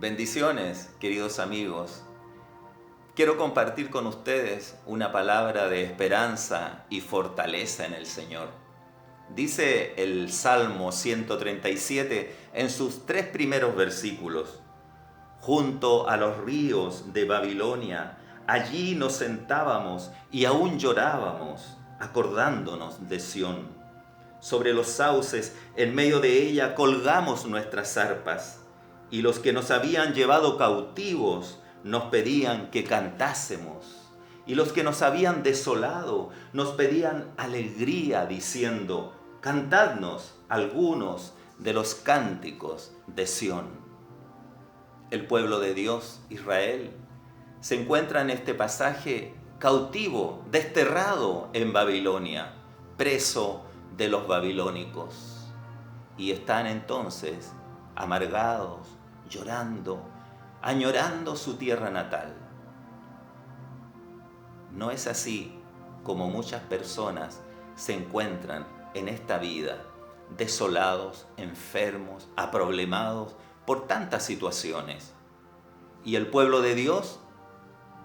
Bendiciones, queridos amigos. Quiero compartir con ustedes una palabra de esperanza y fortaleza en el Señor. Dice el Salmo 137 en sus 3 primeros versículos: junto a los ríos de Babilonia, allí nos sentábamos y aún llorábamos, acordándonos de Sión. Sobre los sauces, en medio de ella, colgamos nuestras arpas, y los que nos habían llevado cautivos nos pedían que cantásemos, y los que nos habían desolado nos pedían alegría, diciendo: cantadnos algunos de los cánticos de Sión. El pueblo de Dios, Israel, se encuentra en este pasaje cautivo, desterrado en Babilonia, preso de los babilónicos, y están entonces amargados, llorando, añorando su tierra natal. No es así como muchas personas se encuentran en esta vida, desolados, enfermos, aproblemados por tantas situaciones. Y el pueblo de Dios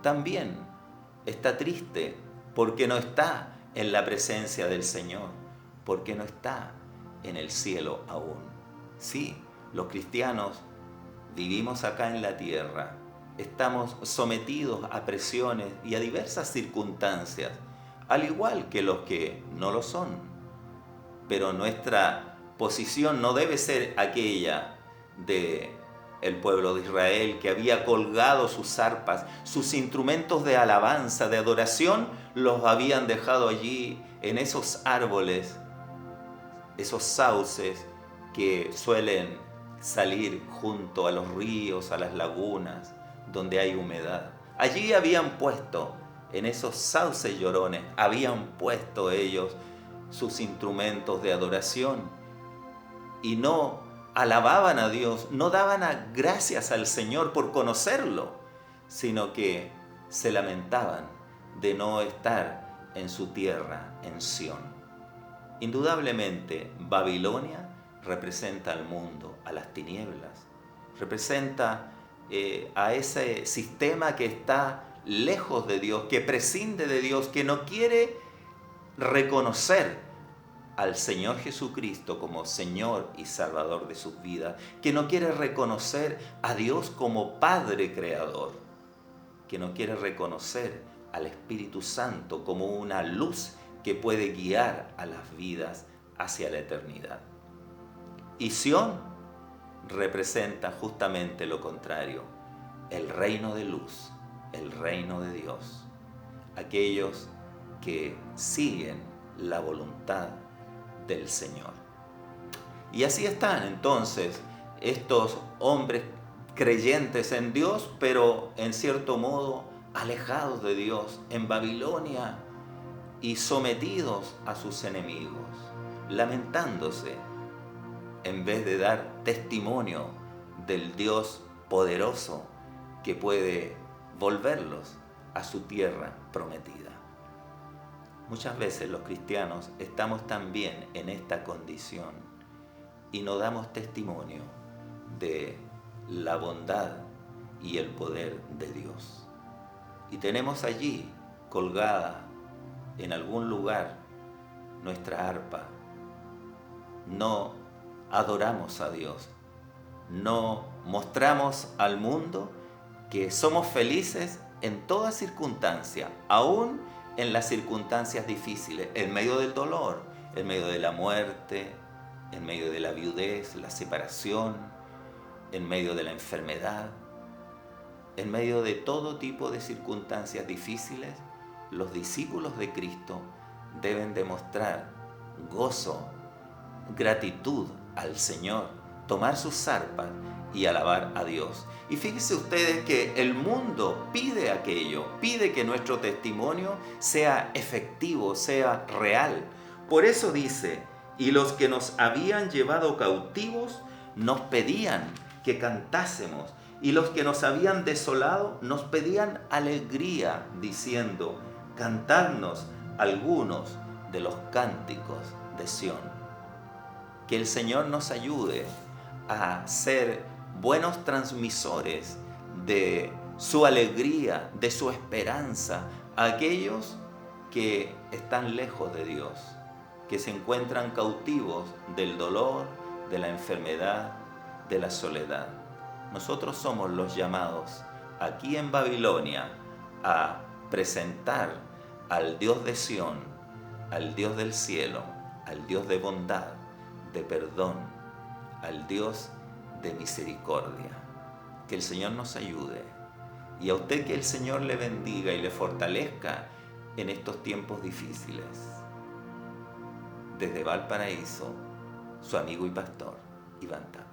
también está triste porque no está en la presencia del Señor, porque no está en el cielo aún. Sí, los cristianos vivimos acá en la tierra, estamos sometidos a presiones y a diversas circunstancias, al igual que los que no lo son. Pero nuestra posición no debe ser aquella de el pueblo de Israel, que había colgado sus arpas, sus instrumentos de alabanza, de adoración, los habían dejado allí en esos árboles, esos sauces que suelen salir junto a los ríos, a las lagunas, donde hay humedad. Allí habían puesto, en esos sauces llorones, habían puesto ellos sus instrumentos de adoración y no alababan a Dios, no daban gracias al Señor por conocerlo, sino que se lamentaban de no estar en su tierra, en Sión. Indudablemente, Babilonia representa al mundo, a las tinieblas, representa a ese sistema que está lejos de Dios, que prescinde de Dios, que no quiere reconocer al Señor Jesucristo como Señor y Salvador de sus vidas, que no quiere reconocer a Dios como Padre Creador, que no quiere reconocer al Espíritu Santo como una luz que puede guiar a las vidas hacia la eternidad. Y Sión representa justamente lo contrario, el reino de luz, el reino de Dios, aquellos que siguen la voluntad del Señor. Y así están entonces estos hombres creyentes en Dios, pero en cierto modo alejados de Dios, en Babilonia y sometidos a sus enemigos, lamentándose en vez de dar testimonio del Dios poderoso que puede volverlos a su tierra prometida. Muchas veces los cristianos estamos también en esta condición y no damos testimonio de la bondad y el poder de Dios. Y tenemos allí colgada en algún lugar nuestra arpa. No adoramos a Dios, no mostramos al mundo que somos felices en toda circunstancia, aún en las circunstancias difíciles, en medio del dolor, en medio de la muerte, en medio de la viudez, la separación, en medio de la enfermedad, en medio de todo tipo de circunstancias difíciles. Los discípulos de Cristo deben demostrar gozo, gratitud al Señor, tomar sus arpas y alabar a Dios. Y fíjense ustedes que el mundo pide aquello, pide que nuestro testimonio sea efectivo, sea real. Por eso dice: y los que nos habían llevado cautivos nos pedían que cantásemos, y los que nos habían desolado nos pedían alegría, diciendo: cantadnos algunos de los cánticos de Sión. Que el Señor nos ayude a ser buenos transmisores de su alegría, de su esperanza, a aquellos que están lejos de Dios, que se encuentran cautivos del dolor, de la enfermedad, de la soledad. Nosotros somos los llamados aquí en Babilonia a presentar al Dios de Sión, al Dios del cielo, al Dios de bondad, de perdón, al Dios de misericordia. Que el Señor nos ayude, y a usted que el Señor le bendiga y le fortalezca en estos tiempos difíciles. Desde Valparaíso, su amigo y pastor, Iván Tapia.